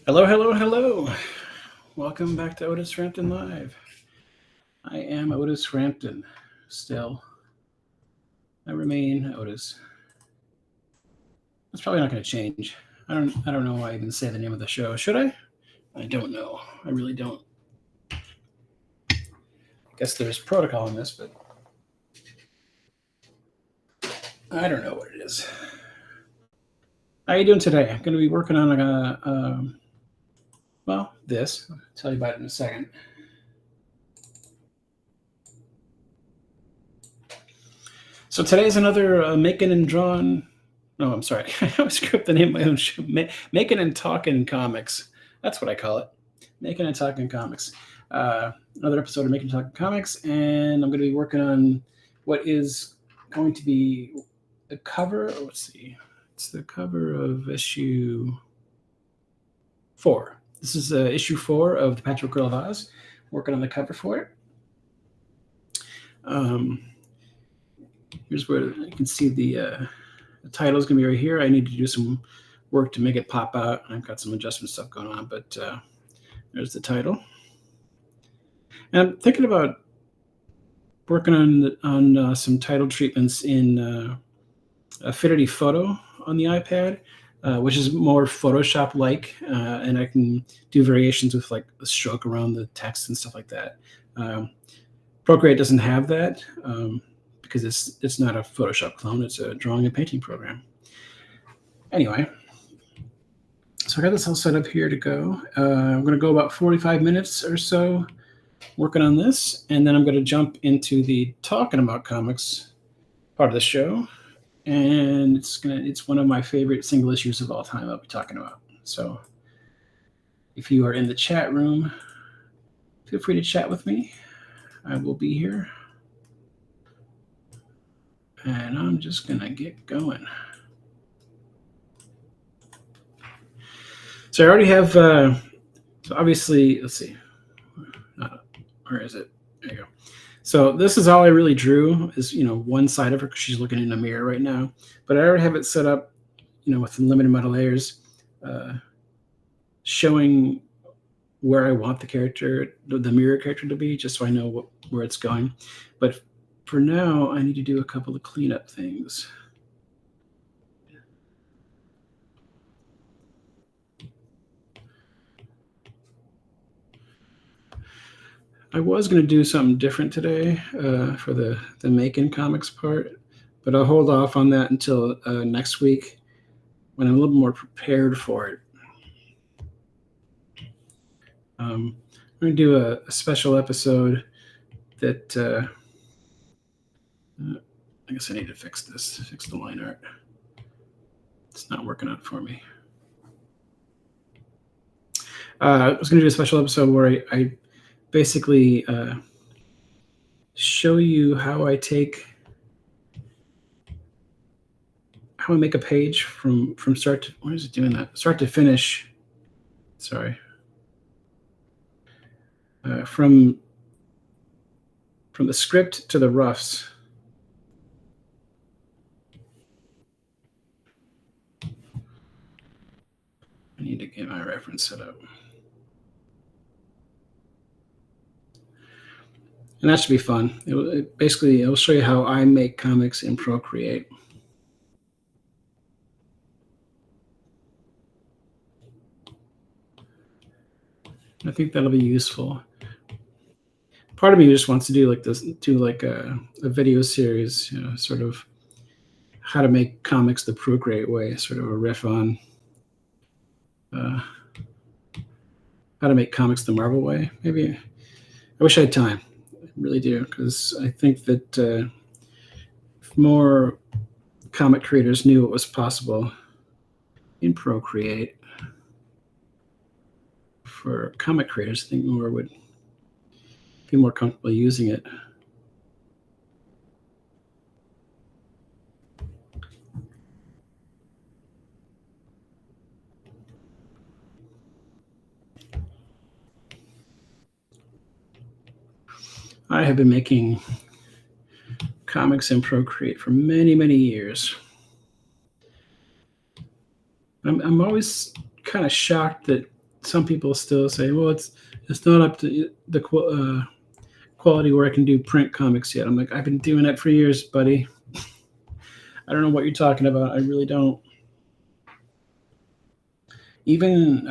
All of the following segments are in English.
Hello, hello, hello. Welcome back to Otis Frampton Live. I am Otis Frampton. Still, I remain Otis. That's probably not going to change. I don't know why I even say the name of the show. Should I? I don't know. I really don't. I guess there's protocol in this, but I don't know what it is. How are you doing today? I'm going to be working on this. I'll tell you about it in a second. So today's another Makin and Drawn. No, I'm sorry. I always screw up the name of my own show. Makin and Talkin Comics. That's what I call it. Makin and Talkin Comics. Another episode of Makin and Talkin Comics, and I'm going to be working on what is going to be the cover. Let's see. It's the cover of issue 4. This is issue 4 of the Patchwork Girl of Oz. Working on the cover for it. Here's where you can see the title is going to be right here. I need to do some work to make it pop out. I've got some adjustment stuff going on, but there's the title. And I'm thinking about working on some title treatments in Affinity Photo on the iPad, which is more Photoshop-like, and I can do variations with like a stroke around the text and stuff like that. Procreate doesn't have that. Because it's not a Photoshop clone, it's a drawing and painting program. Anyway, so I got this all set up here to go. I'm going to go about 45 minutes or so working on this, and then I'm going to jump into the talking about comics part of the show, and it's one of my favorite single issues of all time I'll be talking about. So if you are in the chat room, feel free to chat with me. I will be here. And I'm just going to get going. So I already have, so obviously, let's see. Where is it? There you go. So this is all I really drew is, one side of her because she's looking in a mirror right now. But I already have it set up, with unlimited amount of layers, showing where I want the character, the mirror character to be, just so I know where it's going. But for now, I need to do a couple of cleanup things. I was going to do something different today for the Makin comics part, but I'll hold off on that until next week when I'm a little more prepared for it. I'm going to do a special episode that... I guess I need to fix the line art. It's not working out for me. I was going to do a special episode where I basically show you how I make a page from start to, why is it doing that? Start to finish. Sorry. From the script to the roughs. I need to get my reference set up. And that should be fun. It'll show you how I make comics in Procreate. I think that'll be useful. Part of me just wants to do a video series, sort of how to make comics the Procreate way, sort of a riff on how to make comics the Marvel way. Maybe I wish I had time. I really do, because I think that if more comic creators knew what was possible in Procreate for comic creators, I think more would be more comfortable using it. I have been making comics in Procreate for many, many years. I'm always kind of shocked that some people still say, well, it's not up to the quality where I can do print comics yet. I'm like, I've been doing it for years, buddy. I don't know what you're talking about. I really don't. Even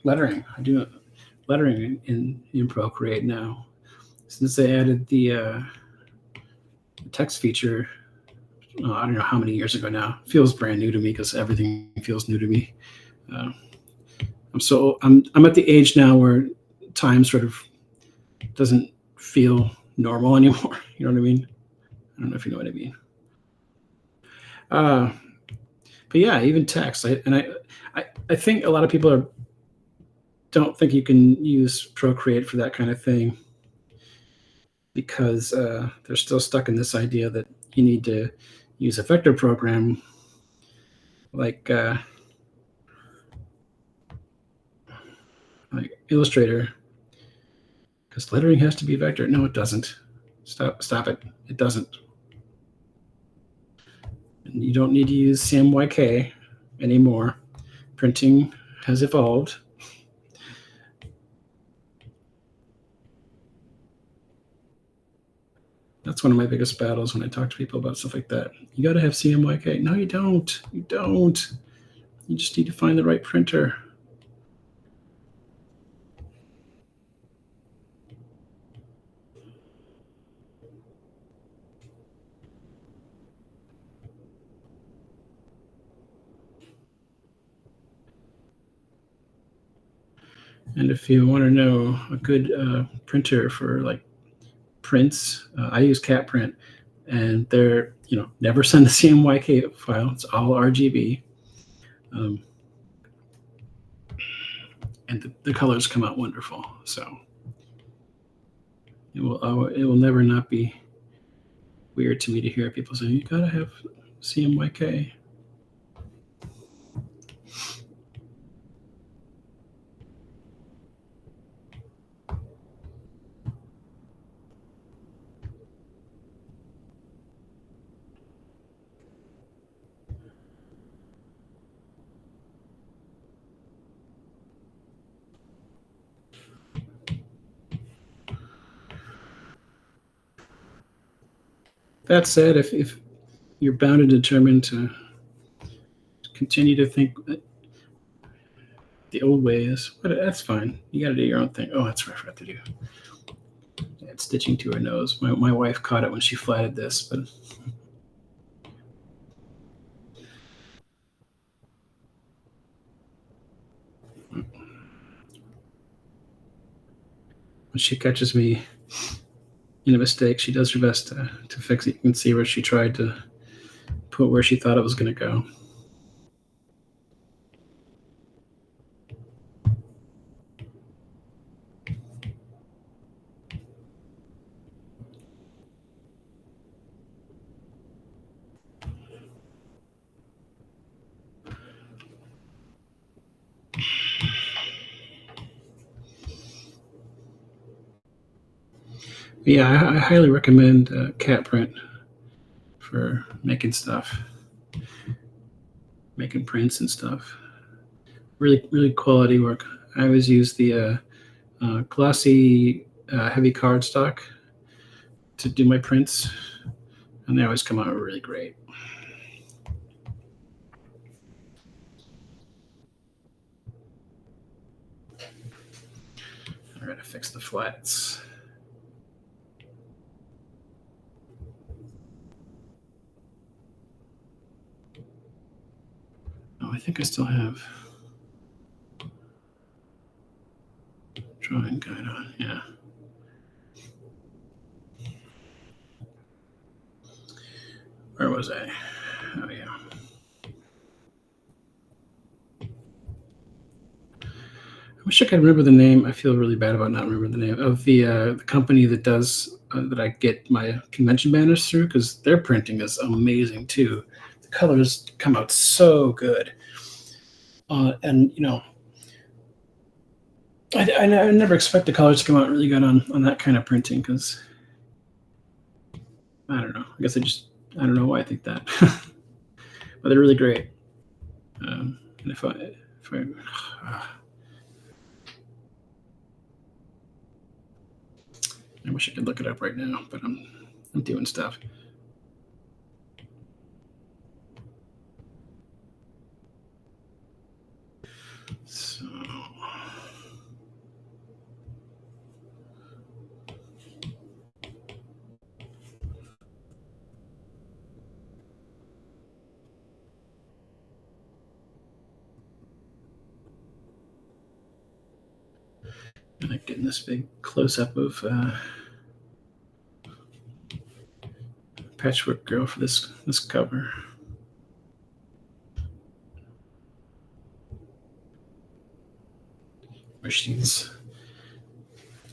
lettering. I do lettering in Procreate now. Since they added the text feature, I don't know how many years ago now. It feels brand new to me because everything feels new to me. I'm at the age now where time sort of doesn't feel normal anymore. You know what I mean? I don't know if you know what I mean. But yeah, even text. I think a lot of people don't think you can use Procreate for that kind of thing because they're still stuck in this idea that you need to use a vector program like Illustrator, because lettering has to be vector. No, it doesn't. Stop it. It doesn't. And you don't need to use CMYK anymore. Printing has evolved. That's one of my biggest battles when I talk to people about stuff like that. You got to have CMYK. No, you don't. You don't. You just need to find the right printer. And if you want to know a good printer for like prints, I use Cat Print, and they're never send the CMYK file. It's all RGB, and the colors come out wonderful. So it will never not be weird to me to hear people saying you gotta have CMYK. That said, if you're bound and determined to continue to think the old ways, but that's fine. You got to do your own thing. Oh, that's what I forgot to do. Add stitching to her nose. My wife caught it when she flatted this, but when she catches me in a mistake, she does her best to fix it. You can see where she tried to put where she thought it was going to go. Yeah, I highly recommend Cat Print for making stuff, making prints and stuff. Really, really quality work. I always use the glossy, heavy cardstock to do my prints, and they always come out really great. I gotta fix the flats. Oh, I think I still have drawing guide on. Yeah. Where was I? Oh, yeah. I wish I could remember the name. I feel really bad about not remembering the name of the company that does that I get my convention banners through, because their printing is amazing too. The colors come out so good, and I never expect the colors to come out really good on that kind of printing, because I don't know. I guess I don't know why I think that, but they're really great. And if I I wish I could look it up right now, but I'm doing stuff. So I like getting this big close-up of Patchwork Girl for this cover. Where she's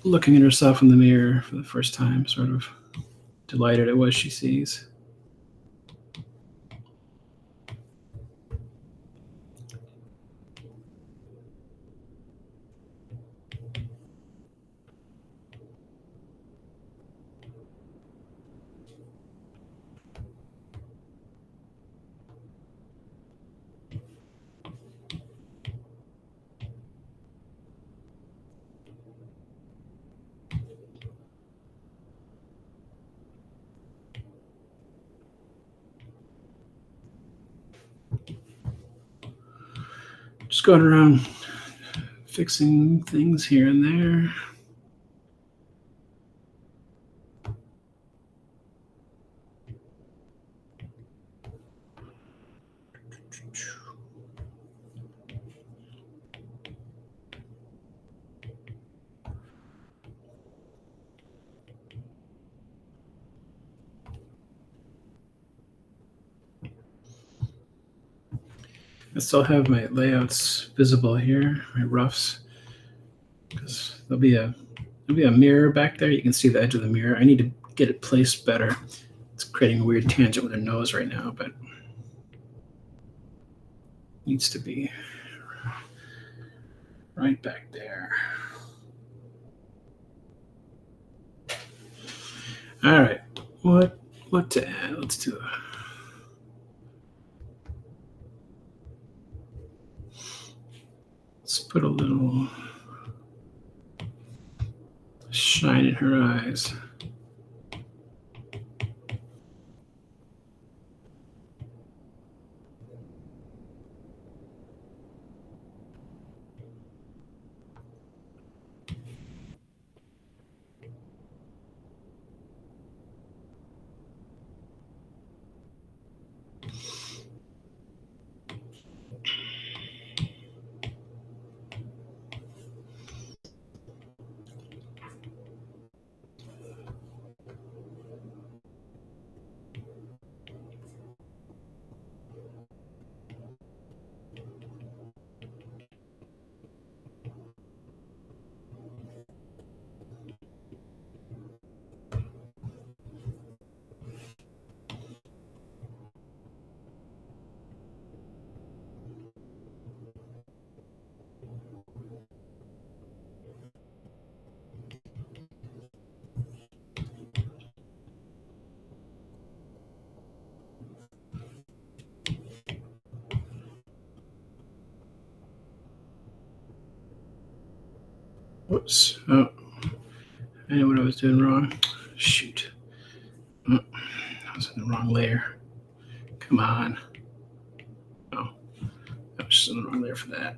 looking at herself in the mirror for the first time, sort of delighted at what she sees. Just going around fixing things here and there. I still have my layouts visible here, my roughs, because there'll be a mirror back there. You can see the edge of the mirror. I need to get it placed better. It's creating a weird tangent with her nose right now, but needs to be right back there. All right, what to add? Let's do it. Let's put a little shine in her eyes. Whoops. Oh, I know what I was doing wrong. Shoot. Oh, I was in the wrong layer. Come on. Oh, I was just in the wrong layer for that.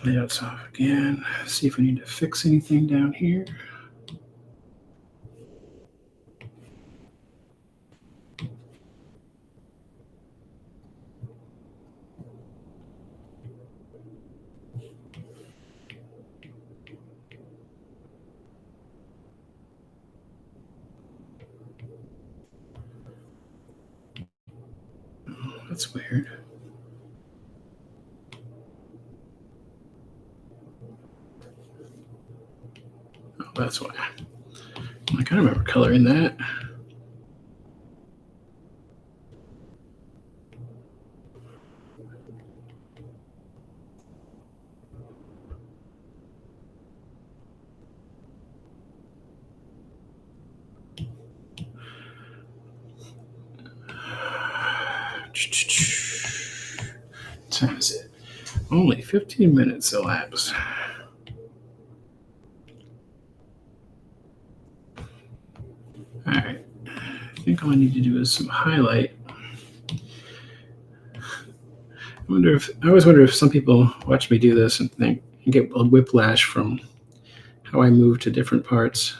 Layouts off again. See if we need to fix anything down here. Oh, that's weird. Oh, that's why. I kind of remember coloring that. What time is it? Only 15 minutes elapsed. All right. I think all I need to do is some highlight. I always wonder if some people watch me do this and think and get a whiplash from how I move to different parts.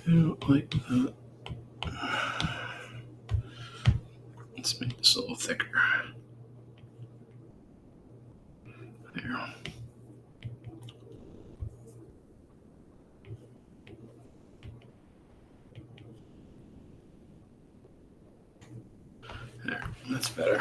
I don't like that. Let's make this a little thicker. There. There, that's better.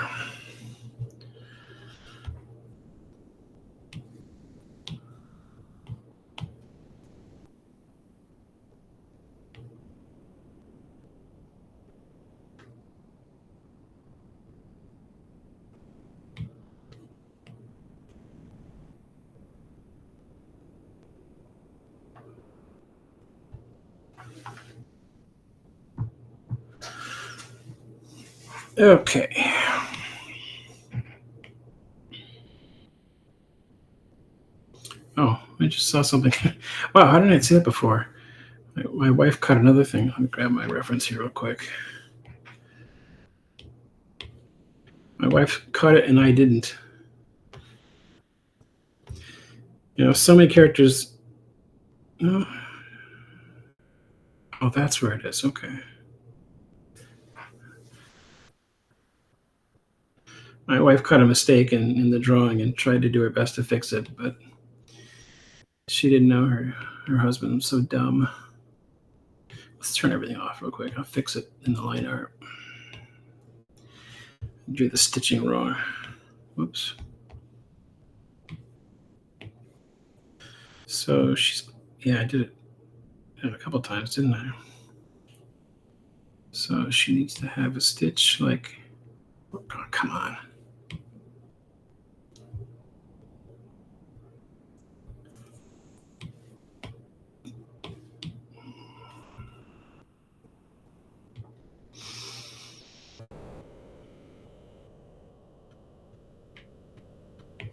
Okay. Oh, I just saw something. Wow, how did I see that before? My wife cut another thing. Let me grab my reference here real quick. My wife caught it and I didn't. So many characters. Oh, that's where it is. Okay. My wife caught a mistake in the drawing and tried to do her best to fix it, but she didn't know her husband was so dumb. Let's turn everything off real quick. I'll fix it in the line art. Drew the stitching wrong. Whoops. So I did it a couple times, didn't I? So she needs to have a stitch like, oh, come on.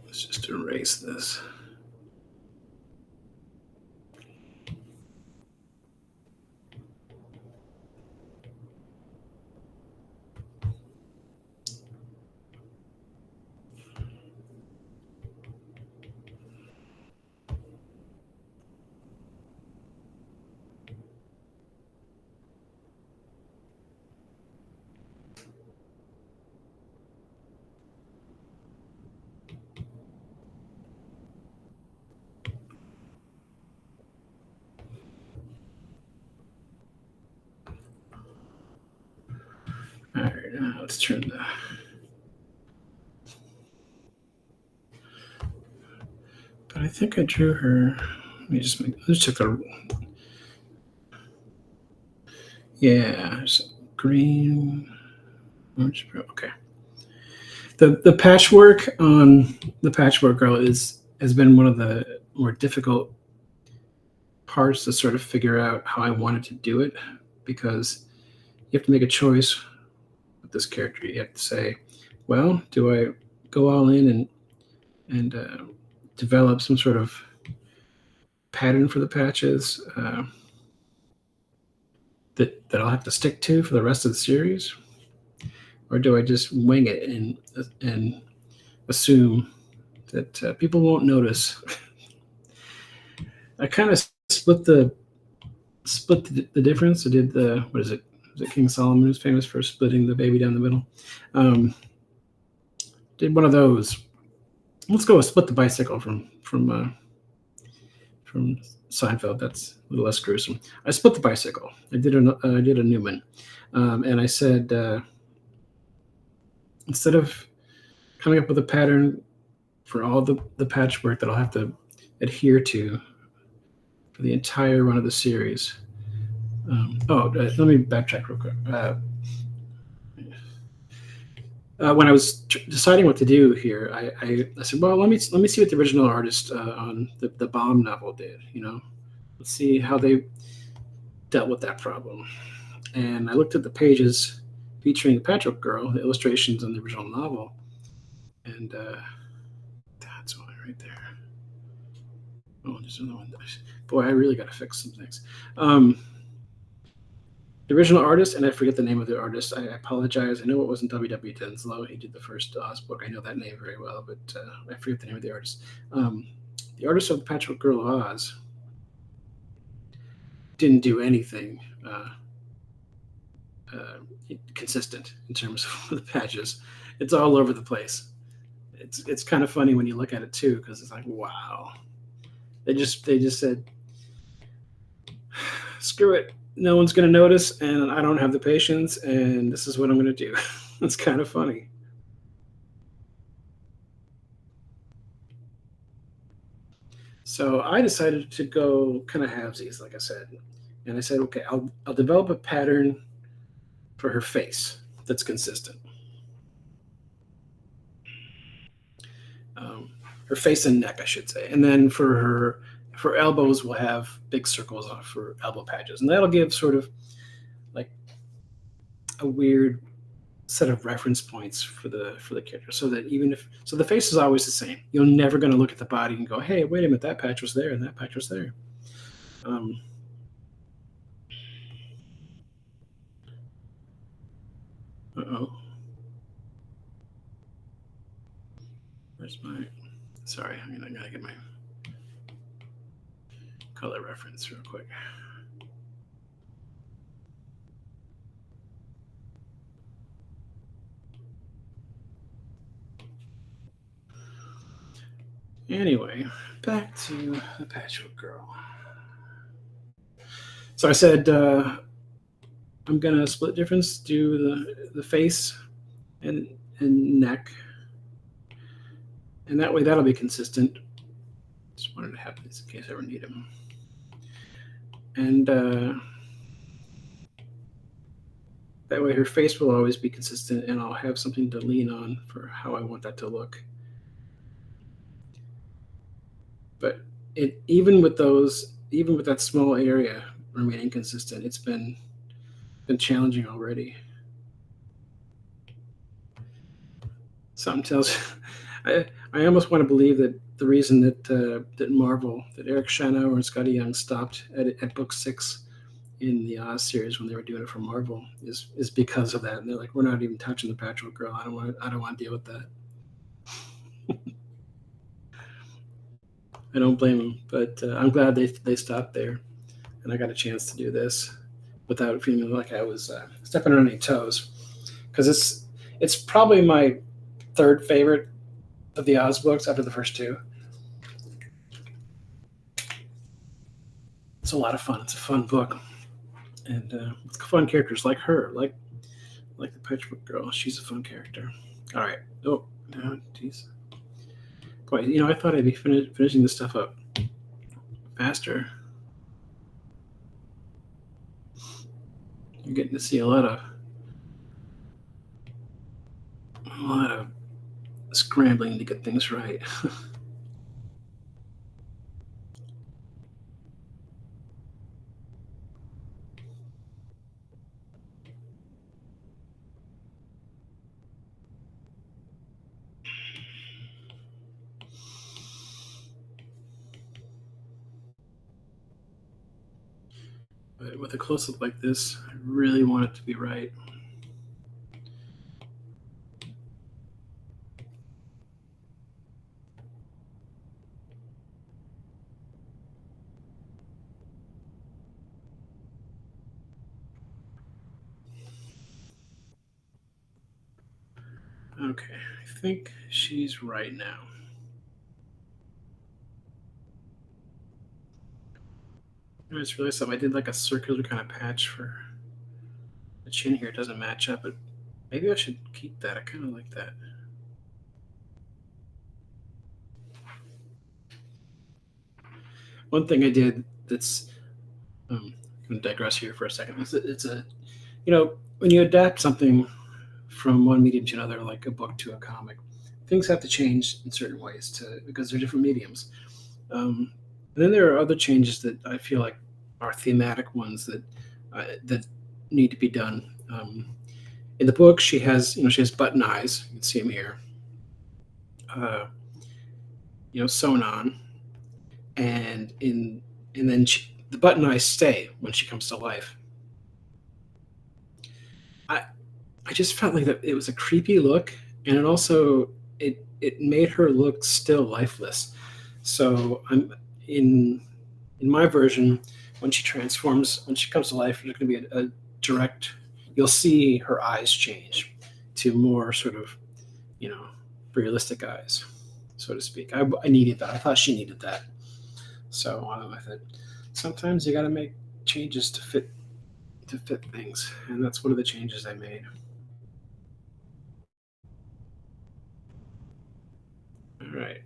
Let's just erase this. All right, now let's turn the. But I think I drew her. Let me just check the. Yeah, green, orange, okay. The patchwork on the Patchwork Girl has been one of the more difficult parts to sort of figure out how I wanted to do it, because you have to make a choice with this character. You have to say, well, do I go all in and develop some sort of pattern for the patches that I'll have to stick to for the rest of the series, or do I just wing it and assume that people won't notice? I kind of split the difference. I did what is it? Was it King Solomon who's famous for splitting the baby down the middle? Did one of those. Let's go with split the bicycle from Seinfeld. That's a little less gruesome. I split the bicycle. I did a Newman, and I said instead of coming up with a pattern for all the patchwork that I'll have to adhere to for the entire run of the series. Let me backtrack real quick. When I was deciding what to do here, I said, well, let me see what the original artist on the Bomb novel did. Let's see how they dealt with that problem. And I looked at the pages featuring the Patchwork Girl, the illustrations in the original novel, and that's one right there. Oh, there's another one. Boy, I really got to fix some things. The original artist, and I forget the name of the artist. I apologize. I know it wasn't W.W. Denslow. He did the first Oz book. I know that name very well, but I forget the name of the artist. The artist of the Patchwork Girl of Oz didn't do anything consistent in terms of the patches. It's all over the place. It's kind of funny when you look at it too, because it's like, wow. They just said, screw it. No one's going to notice, and I don't have the patience, and this is what I'm going to do. It's kind of funny. So I decided to go kind of halvesies, like I said. And I said, okay, I'll develop a pattern for her face that's consistent. Her face and neck, I should say. And then for elbows, we'll have big circles for elbow patches. And that'll give sort of like a weird set of reference points for the character, so that the face is always the same. You're never going to look at the body and go, hey, wait a minute, that patch was there and that patch was there. Where's my... Sorry, I gotta get my color reference real quick. Anyway, back to the Patchwork Girl. So I said I'm gonna split difference, do the face and neck, and that way that'll be consistent. Just wanted to have these in case I ever need them. And that way her face will always be consistent, and I'll have something to lean on for how I want that to look. But even with that small area remaining consistent, it's been challenging already. Something tells I almost want to believe that the reason that Marvel, that Eric Shanower and Scotty Young stopped at book 6 in the Oz series when they were doing it for Marvel is because of that. And they're like, we're not even touching the Patchwork Girl. I don't want to deal with that. I don't blame them, but I'm glad they stopped there, and I got a chance to do this without feeling like I was stepping on any toes, because it's probably my third favorite of the Oz books after the first two. It's a lot of fun. It's a fun book, and it's fun characters like her, like the Patchwork Girl. She's a fun character. All right. Oh, no, geez. Boy, I thought I'd be finishing this stuff up faster. You're getting to see a lot of scrambling to get things right. But with a close-up like this, I really want it to be right. Okay, I think she's right now. I just realized something. I did like a circular kind of patch for the chin here. It doesn't match up, but maybe I should keep that. I kind of like that. One thing I did that's I'm going to digress here for a second. It's a when you adapt something from one medium to another, like a book to a comic, things have to change in certain ways because they're different mediums. And then there are other changes that I feel like are thematic ones that need to be done. In the book, she has button eyes. You can see them here. Uh, sewn on, and then the button eyes stay when she comes to life. I just felt like that it was a creepy look, and it made her look still lifeless. So I'm in my version, when she comes to life, there's going to be a direct. You'll see her eyes change to more sort of realistic eyes, so to speak. I needed that. I thought she needed that. So I thought sometimes you got to make changes to fit things, and that's one of the changes I made. All right.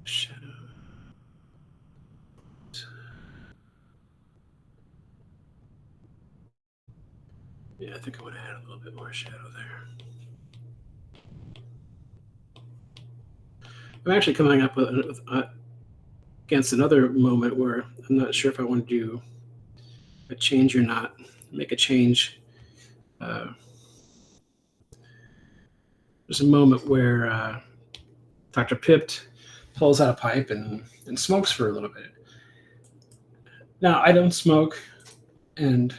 Shadow. Yeah, I think I would add a little bit more shadow there. I'm actually coming up with against another moment where I'm not sure if I want to do a change or not. Make a change. There's a moment where Dr. Pipt pulls out a pipe and smokes for a little bit. Now, I don't smoke, and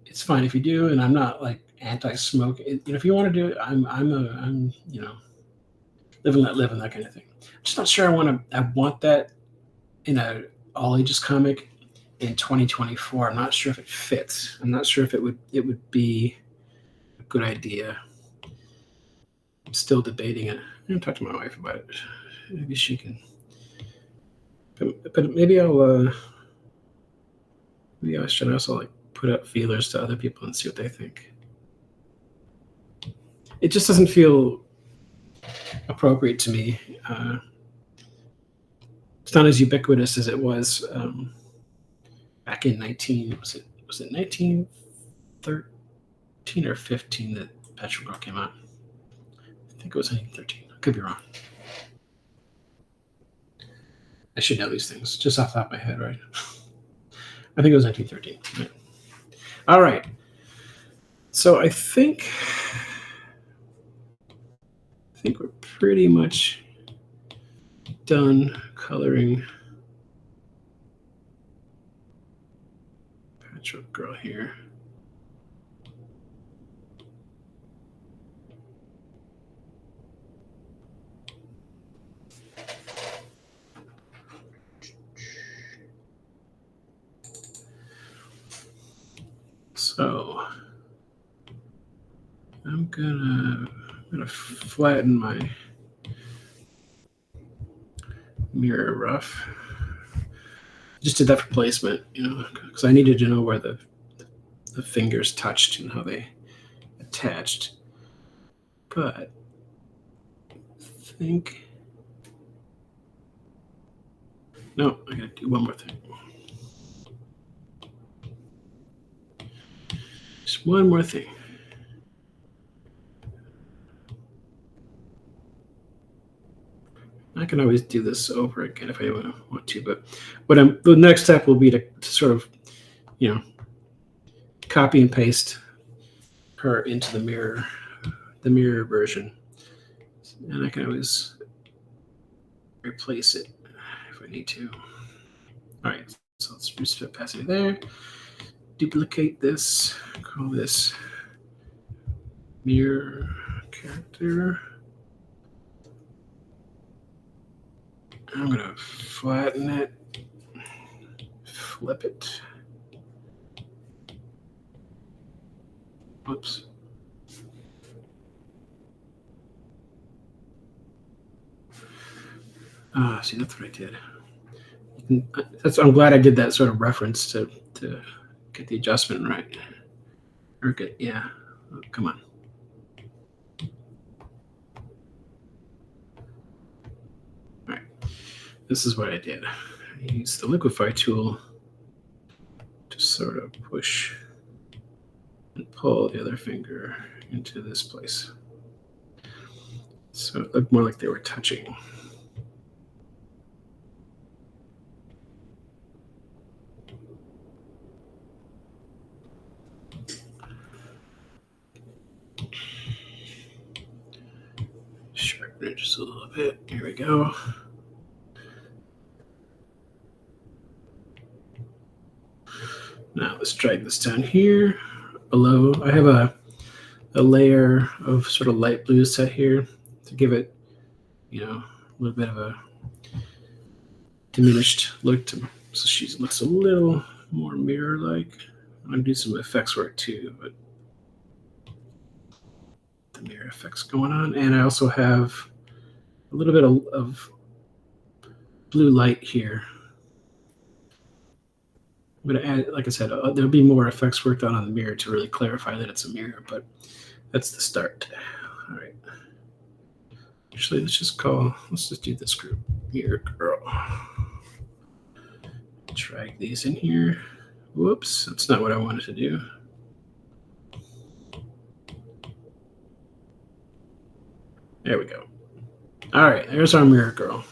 it's fine if you do, and I'm not like anti-smoke. If you want to do it, I'm live and let live and that kind of thing. I'm just not sure I want that in a all ages comic in 2024. I'm not sure if it fits. I'm not sure if it would be a good idea. I'm still debating it. I'm gonna talk to my wife about it. Maybe she can. But maybe I should also like put out feelers to other people and see what they think. It just doesn't feel appropriate to me. It's not as ubiquitous as it was back in 1913 or 15 that Petrol Girl came out. I think it was 1913. I could be wrong. I should know these things just off the top of my head, right? I think it was 1913. Right. All right. So I think we're pretty much done coloring Patchwork Girl here. So I'm gonna flatten my mirror rough. Just did that for placement, because I needed to know where the fingers touched and how they attached. But I think no, I gotta do one more thing. Just one more thing. I can always do this over again if I want to. But the next step will be to sort of, copy and paste her into the mirror version, and I can always replace it if I need to. All right, so let's just pass it there. Duplicate this. Call this mirror character. I'm gonna flatten it, flip it. Oops. See, that's what I did. I'm glad I did that sort of reference to get the adjustment right. Or good, yeah. Oh, come on. All right. This is what I did. I used the liquify tool to sort of push and pull the other finger into this place. So it looked more like they were touching. Sharpen it just a little bit. Here we go. Now let's drag this down here below. I have a layer of sort of light blue set here to give it, a little bit of a diminished look so she looks a little more mirror-like. I'm gonna do some effects work too, but the mirror effects going on, and I also have a little bit of blue light here. I'm going to add, like I said, there'll be more effects worked on the mirror to really clarify that it's a mirror, but that's the start. All right. Actually, let's just do this group, Mirror Girl. Drag these in here. Whoops, that's not what I wanted to do. There we go. All right, there's our Mirror Girl.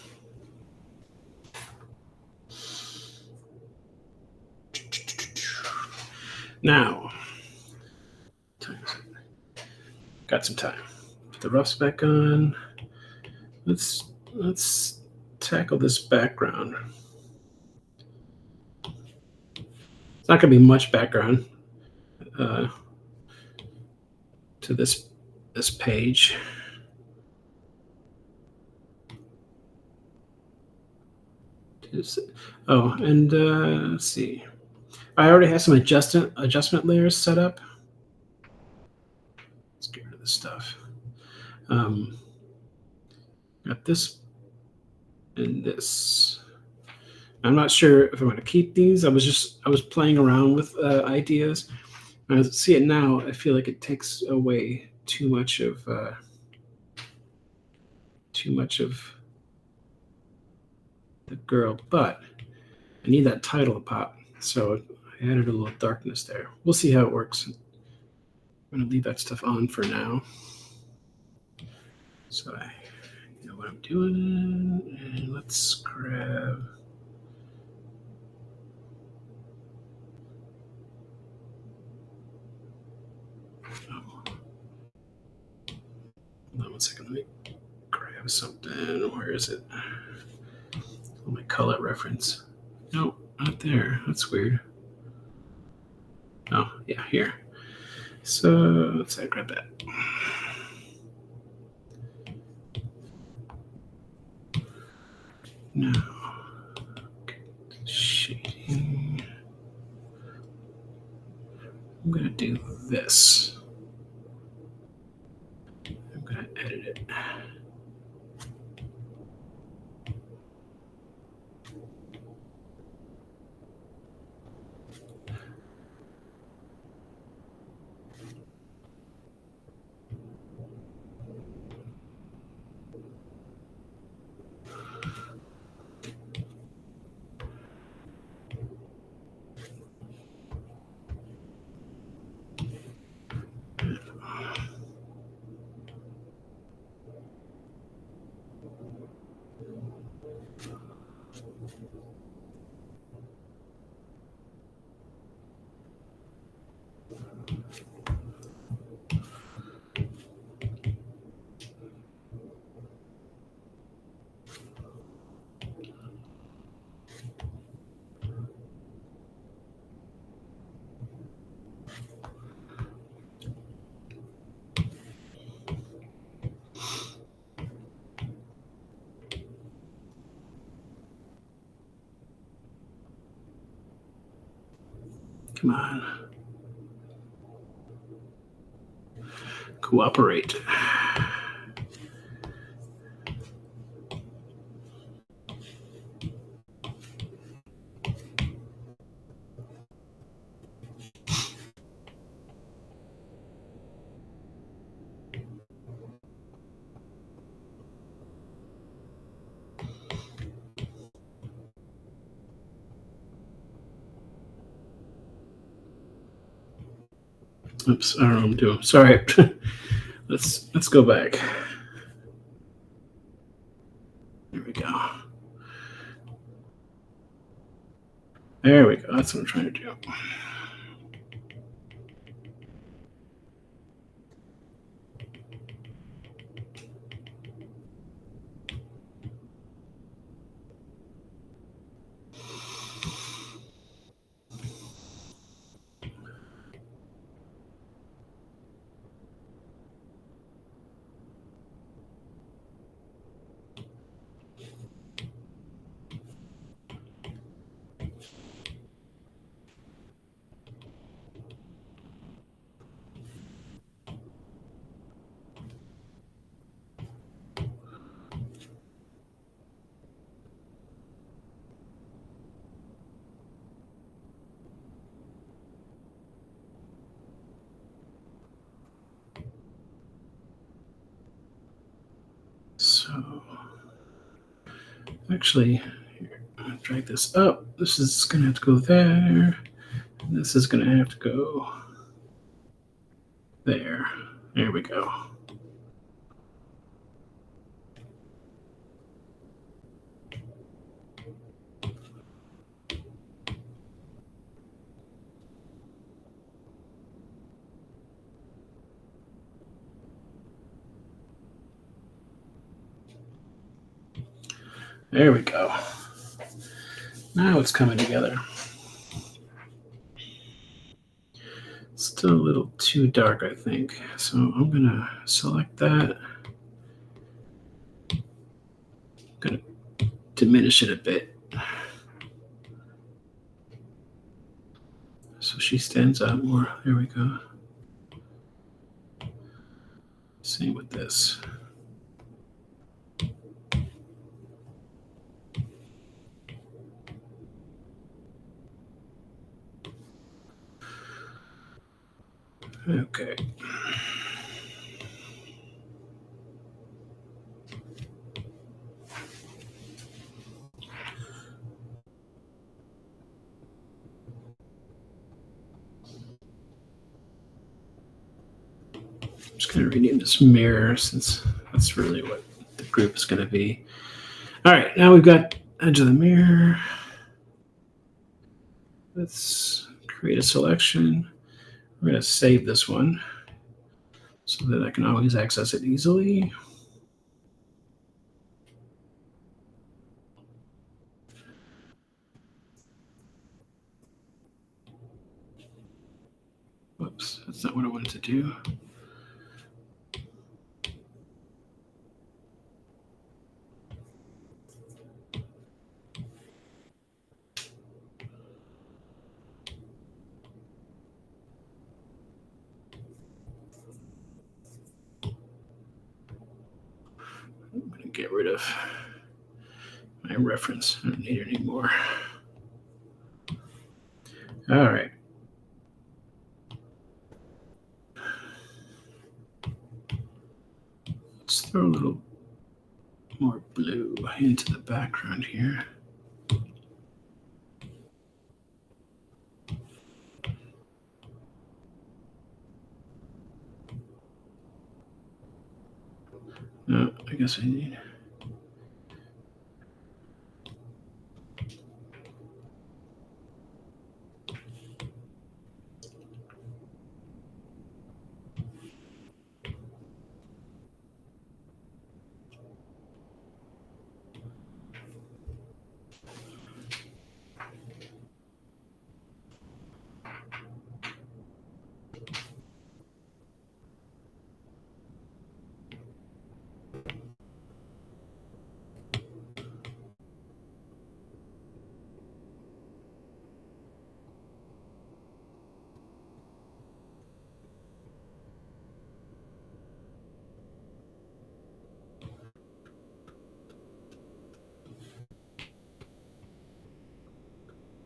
Now, got some time. Put the roughs back on. Let's tackle this background. It's not going to be much background to this page. And let's see. I already have some adjustment layers set up. Let's get rid of this stuff. Got this and this. I'm not sure if I'm going to keep these. I was playing around with ideas. When I see it now, I feel like it takes away too much of the girl, but I need that title to pop, so I added a little darkness there. We'll see how it works. I'm going to leave that stuff on for now, so I know what I'm doing. And let's grab hold on one second. Let me grab something. Where is it? My color reference. No, not there. That's weird. Oh, yeah, here. So let's grab that. Now, shading. I'm going to do this. I'm going to edit it. Come on. Cooperate. Oops, I don't know what I'm doing. Sorry. Let's go back. There we go. There we go. That's what I'm trying to do. So, actually, here, I'll drag this up. This is going to have to go there. And this is going to have to go there. There we go. There we go. Now it's coming together. Still a little too dark, I think. So I'm going to select that. I'm going to diminish it a bit. So she stands out more. There we go. Same with this. Okay. I'm just going to rename this mirror since that's really what the group is going to be. All right, now we've got edge of the mirror. Let's create a selection. We're going to save this one so that I can always access it easily. Whoops, that's not what I wanted to do. I'm going to get rid of my reference. I don't need it anymore. All right. Let's throw a little more blue into the background here. No, I guess I need.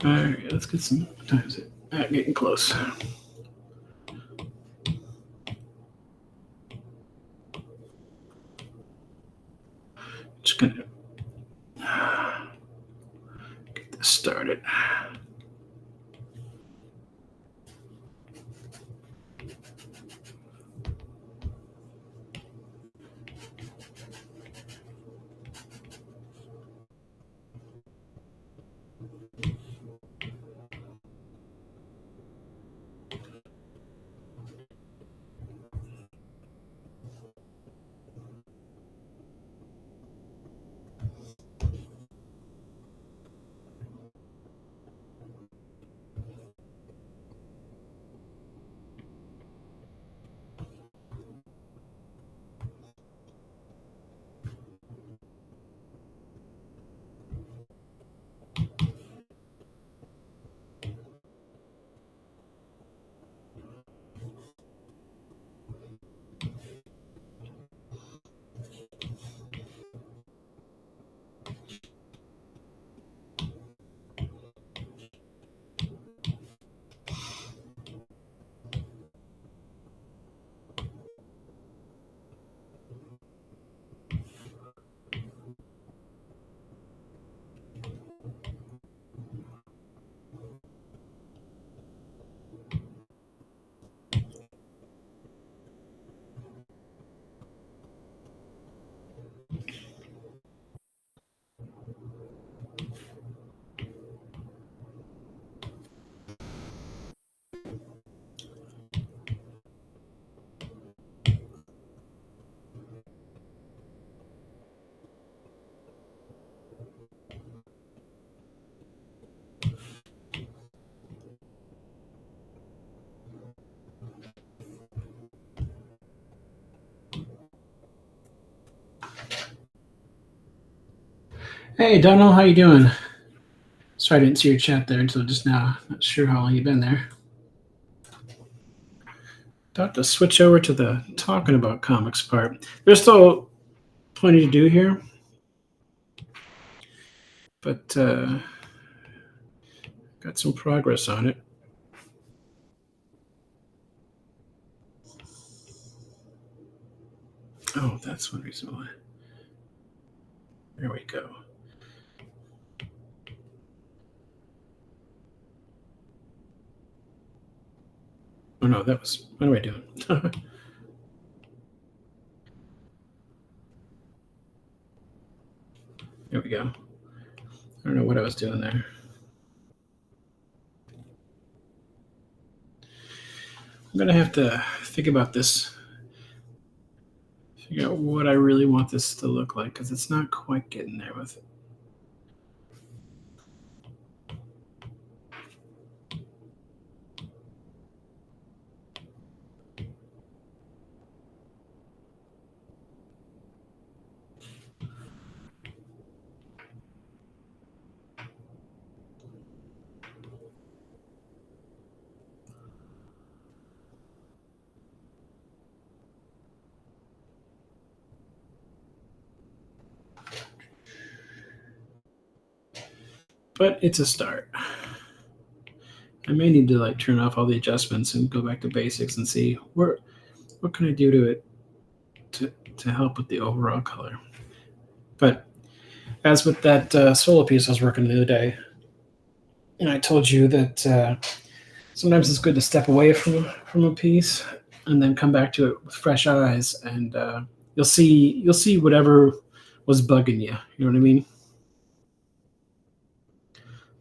All right, let's get some. What time is it? Getting close. Just gonna get this started. Hey, Donald, how you doing? Sorry, I didn't see your chat there until just now. Not sure how long you've been there. About to switch over to the talking about comics part. There's still plenty to do here, but got some progress on it. Oh, that's one reason why. There we go. Oh no, that was. What am I doing? There we go. I don't know what I was doing there. I'm gonna have to think about this. Figure out what I really want this to look like because it's not quite getting there with it. But it's a start. I may need to like turn off all the adjustments and go back to basics and see what can I do to it to help with the overall color. But as with that solo piece I was working the other day, and I told you that sometimes it's good to step away from a piece and then come back to it with fresh eyes, and you'll see whatever was bugging you. You know what I mean?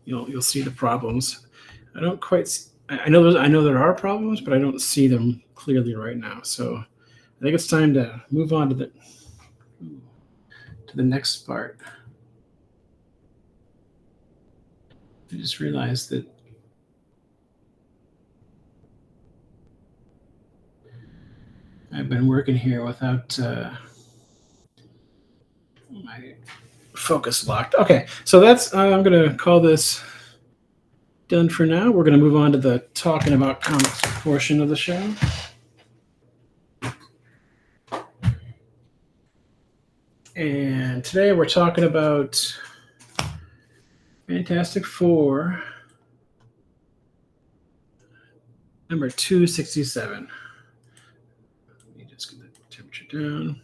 You'll see the problems. I don't quite. I know there are problems, but I don't see them clearly right now. So I think it's time to move on to the next part. I just realized that I've been working here without my focus locked. Okay, so that's I'm gonna call this done for now. We're gonna move on to the talking about comics portion of the show. And today we're talking about Fantastic Four number 267. Let me just get the temperature down.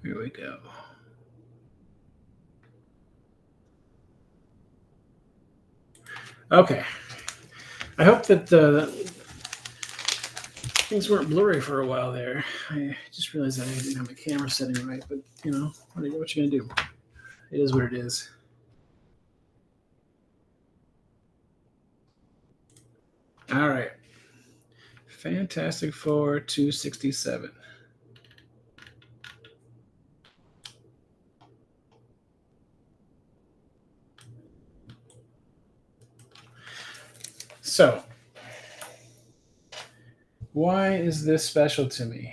Here we go. Okay. I hope that things weren't blurry for a while there. I just realized that I didn't have my camera setting right, but what you gonna do? It is what it is. All right. Fantastic Four 267. So, why is this special to me?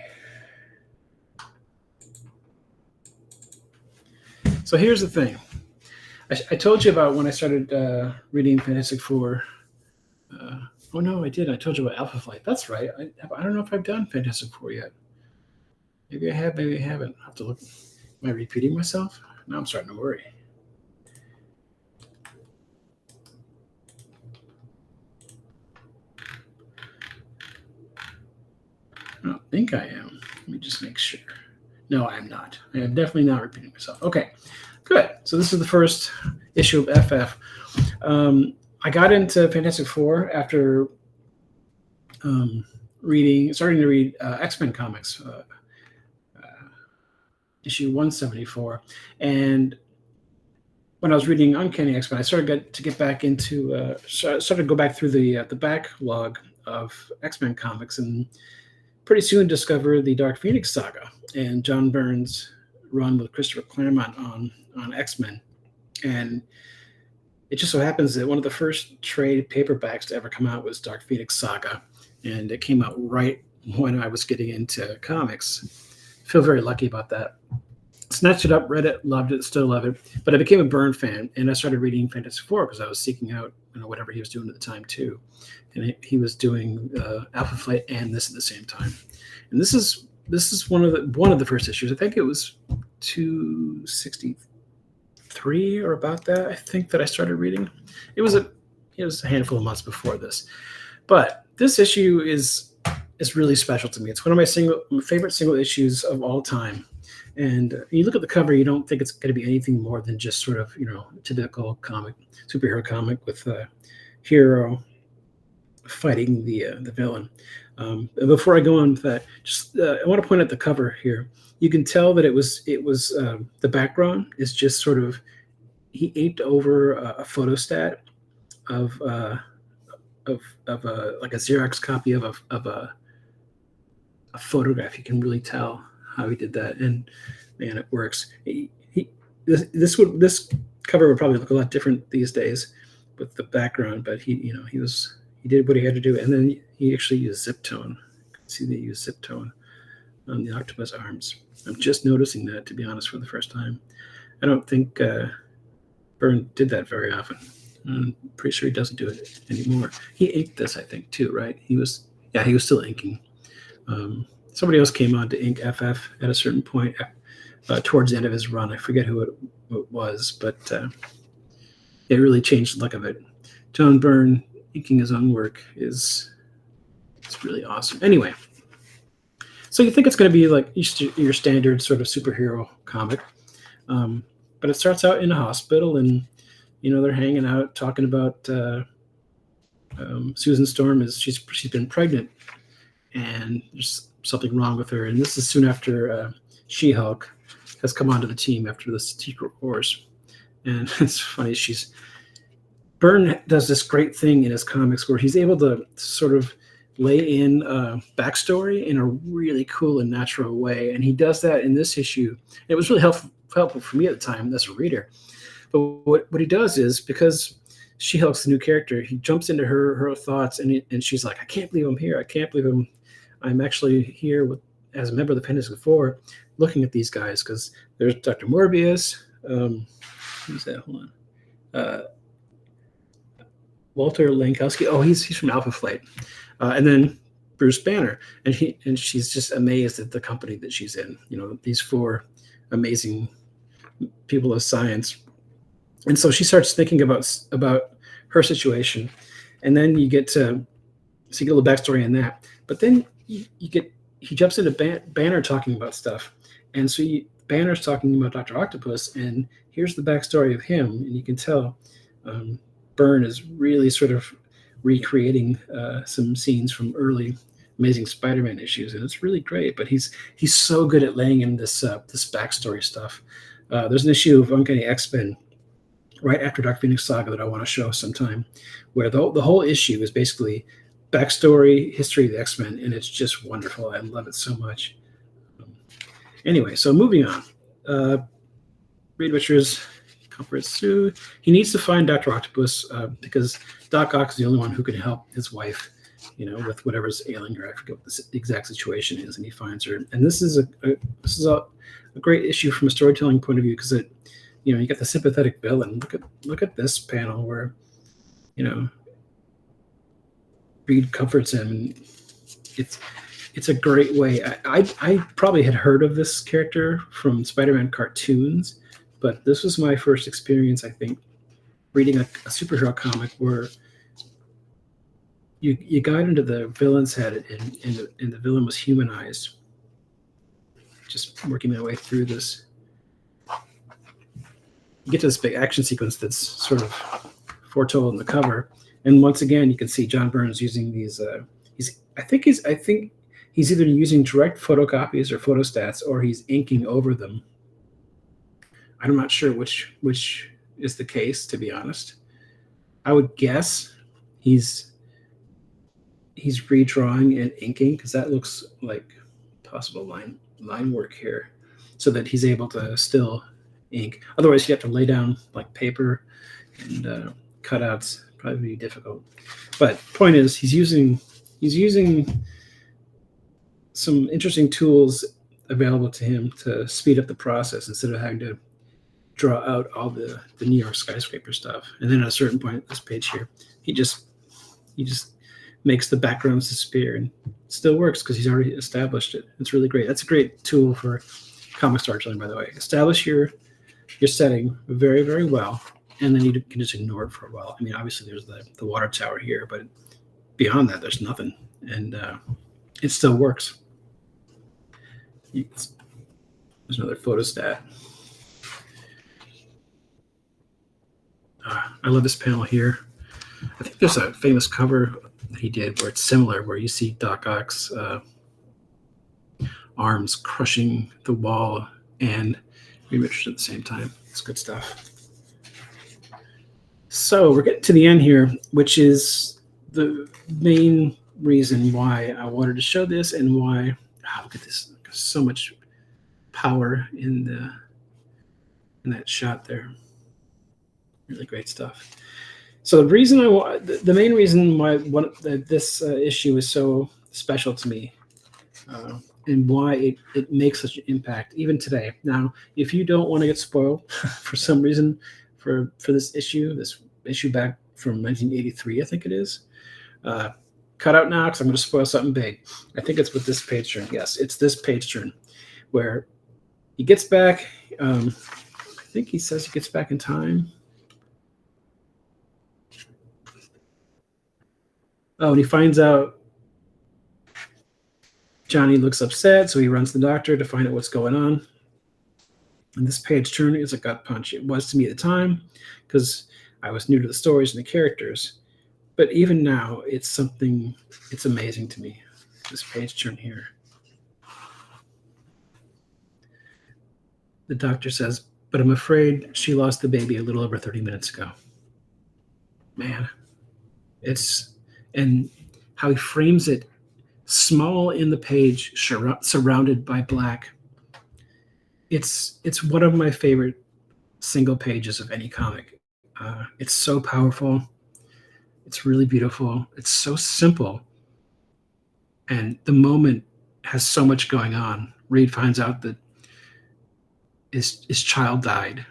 So here's the thing. I told you about when I started reading Fantastic Four. Oh no, I did. I told you about Alpha Flight. That's right. I don't know if I've done Fantastic Four yet. Maybe I have, maybe I haven't. I'll have to look. Am I repeating myself? Now I'm starting to worry. I don't think I am. Let me just make sure. No, I am not. I am definitely not repeating myself. Okay, good. So this is the first issue of FF. I got into Fantastic Four after starting to read X-Men comics, issue 174. And when I was reading Uncanny X-Men, I started to get back into, started to go back through the backlog of X-Men comics, and pretty soon discovered the Dark Phoenix saga and John Byrne's run with Christopher Claremont on X-Men. And it just so happens that one of the first trade paperbacks to ever come out was Dark Phoenix Saga, and it came out right when I was getting into comics. I feel very lucky about that. Snatched it up, read it, loved it, still love it. But I became a Byrne fan, and I started reading Fantastic Four because I was seeking out whatever he was doing at the time too. And he was doing Alpha Flight and this at the same time. And this is one of the first issues. I think it was 263 or about that. I think that I started reading. It was a handful of months before this, but this issue is really special to me. It's one of my favorite single issues of all time. And you look at the cover, you don't think it's going to be anything more than just sort of typical superhero comic with a hero fighting the villain. Before I go on with that, I want to point out the cover here. You can tell that it was the background is just sort of, he aped over a photostat of like a Xerox copy of a photograph. You can really tell how he did that, and man, it works. This cover would probably look a lot different these days with the background, but he did what he had to do, and then he actually used zip tone. You can see they used zip tone on the octopus arms. I'm just noticing that, to be honest, for the first time. I don't think Byrne did that very often. I'm pretty sure he doesn't do it anymore. He inked this, I think, too, right? He was still inking. Somebody else came on to ink FF at a certain point towards the end of his run. I forget who it was, but it really changed the look of it. John Byrne inking his own work it's really awesome. Anyway, so you think it's going to be like your standard sort of superhero comic, but it starts out in a hospital, and they're hanging out talking about Susan Storm. She's been pregnant, and there's something wrong with her. And this is soon after She-Hulk has come onto the team after the Secret Wars. And it's funny, Byrne does this great thing in his comics where he's able to sort of lay in backstory in a really cool and natural way. And he does that in this issue. It was really helpful for me at the time as a reader. But what he does is, because She-Hulk's the new character, he jumps into her thoughts, and she's like, I can't believe I'm here. I can't believe I'm actually here as a member of the Fantastic Four looking at these guys, because there's Dr. Morbius. Who's that? Hold on. Walter Lankowski. Oh, he's from Alpha Flight. And then Bruce Banner. And she's just amazed at the company that she's in. These four amazing people of science. And so she starts thinking about her situation, and then you get to see a little backstory on that. But then you get he jumps into Banner talking about stuff, and so Banner's talking about Dr. Octopus, and here's the backstory of him, and you can tell Byrne is really sort of recreating some scenes from early Amazing Spider-Man issues, and it's really great. But he's so good at laying in this backstory stuff. There's an issue of Uncanny X-Men right after Dark Phoenix Saga that I want to show sometime, where the whole issue is basically backstory, history of the X-Men, and it's just wonderful. I love it so much. Anyway, so moving on. Reed Richards comforts Sue. He needs to find Dr. Octopus because Doc Ock is the only one who can help his wife, with whatever's ailing her. I forget what the exact situation is, and he finds her. And this is a great issue from a storytelling point of view because you get the sympathetic villain. Look at this panel where, Reed comforts him, and it's a great way. I probably had heard of this character from Spider-Man cartoons, but this was my first experience, I think, reading a superhero comic where you got into the villain's head and the villain was humanized. Just working my way through this. You get to this big action sequence that's sort of foretold in the cover, and once again you can see John Byrne's using these. I think he's either using direct photocopies or photostats, or he's inking over them. I'm not sure which is the case, to be honest. I would guess he's redrawing and inking because that looks like possible line work here, so that he's able to still ink. Otherwise, you have to lay down like paper and cutouts. Probably be difficult. But point is, he's using some interesting tools available to him to speed up the process instead of having to draw out all the New York skyscraper stuff. And then at a certain point, this page here, he just makes the backgrounds disappear, and it still works because he's already established it. It's really great. That's a great tool for comic storytelling, by the way. Establish your setting very, very well, and then you can just ignore it for a while. I mean, obviously there's the water tower here, but beyond that, there's nothing, and it still works. There's another photostat. I love this panel here. I think there's a famous cover that he did where it's similar, where you see Doc Ock's arms crushing the wall and Reed Richards at the same time. It's good stuff. So we're getting to the end here, which is the main reason why I wanted to show this and why, look at this, so much power in that shot there. Really great stuff. So the main reason why this issue is so special to me, and why it makes such an impact even today. Now, if you don't want to get spoiled for some reason for this issue back from 1983, I think it is, cut out now because I'm going to spoil something big. I think it's with this page turn. Yes, it's this page turn where he gets back. I think he says he gets back in time. Oh, and he finds out Johnny looks upset, so he runs to the doctor to find out what's going on. And this page turn is a gut punch. It was to me at the time because I was new to the stories and the characters. But even now, it's amazing to me, this page turn here. The doctor says, "But I'm afraid she lost the baby a little over 30 minutes ago." Man, and how he frames it, small in the page, surrounded by black. It's one of my favorite single pages of any comic. It's so powerful. It's really beautiful. It's so simple. And the moment has so much going on. Reed finds out that his child died,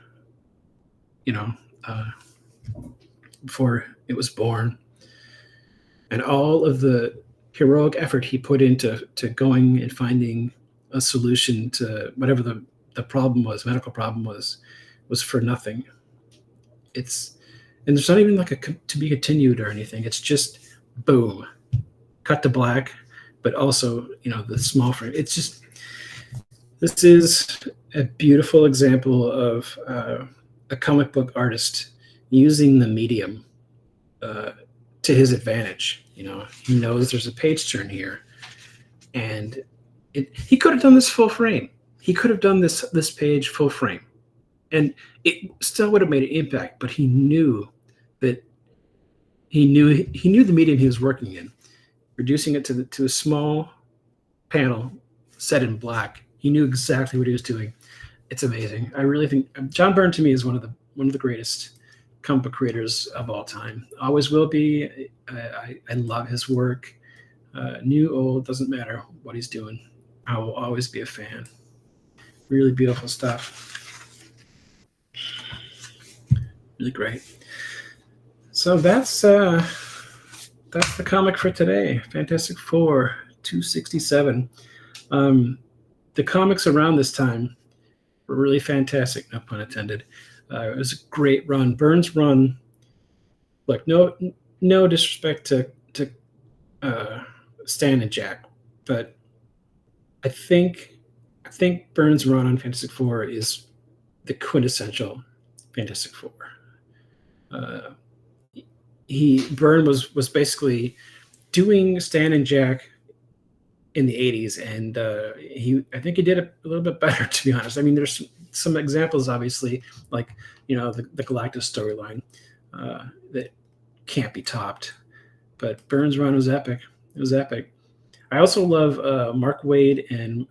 before it was born. And all of the heroic effort he put into going and finding a solution to whatever the problem was, medical problem was for nothing. And there's not even like a to be continued or anything. It's just boom, cut to black, but also, the small frame. This is a beautiful example of a comic book artist using the medium to his advantage. He knows there's a page turn here, and he could have done this full frame. He could have done this page full frame, and it still would have made an impact. But he knew the medium he was working in, reducing it to a small panel set in black. He knew exactly what he was doing. It's amazing. I really think John Byrne to me is one of the greatest comic book creators of all time. Always will be. I love his work. New, old, doesn't matter what he's doing. I will always be a fan. Really beautiful stuff. Really great. So that's the comic for today. Fantastic Four 267. The comics around this time were really fantastic, no pun intended. It was a great run. Byrne's run. Look, no disrespect to Stan and Jack, but I think Byrne's run on Fantastic Four is the quintessential Fantastic Four. Byrne was basically doing Stan and Jack in the 80s, and I think he did it a little bit better, to be honest. I mean, there's some examples, obviously, like the Galactus storyline that can't be topped, but Byrne's run was epic. It was epic. I also love Mark Waid and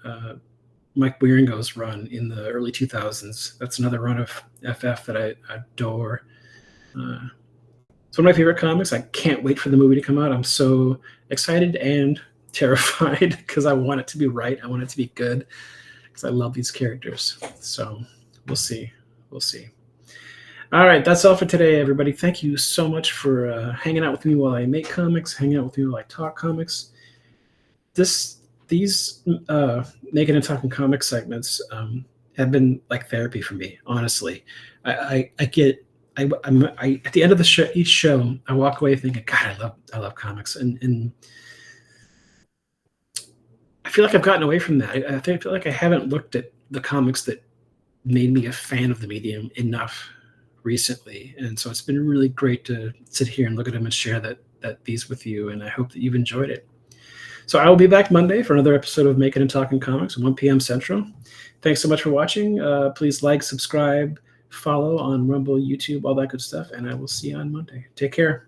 Mike Wieringo's run in the early 2000s. That's another run of FF that I adore. It's one of my favorite comics. I can't wait for the movie to come out. I'm so excited and terrified because I want it to be right. I want it to be good because I love these characters. So we'll see. All right, that's all for today, everybody. Thank you so much for hanging out with me while I make comics, hanging out with me while I talk comics. These Making and Talking comics segments have been like therapy for me, honestly. I at the end of each show, I walk away thinking, God, I love comics, and I feel like I've gotten away from that. I feel like I haven't looked at the comics that made me a fan of the medium enough recently, and so it's been really great to sit here and look at them and share these with you, and I hope that you've enjoyed it. So I will be back Monday for another episode of Making and Talking Comics, 1 p.m. Central. Thanks so much for watching. Please like, subscribe, follow on Rumble, YouTube, all that good stuff, and I will see you on Monday. Take care.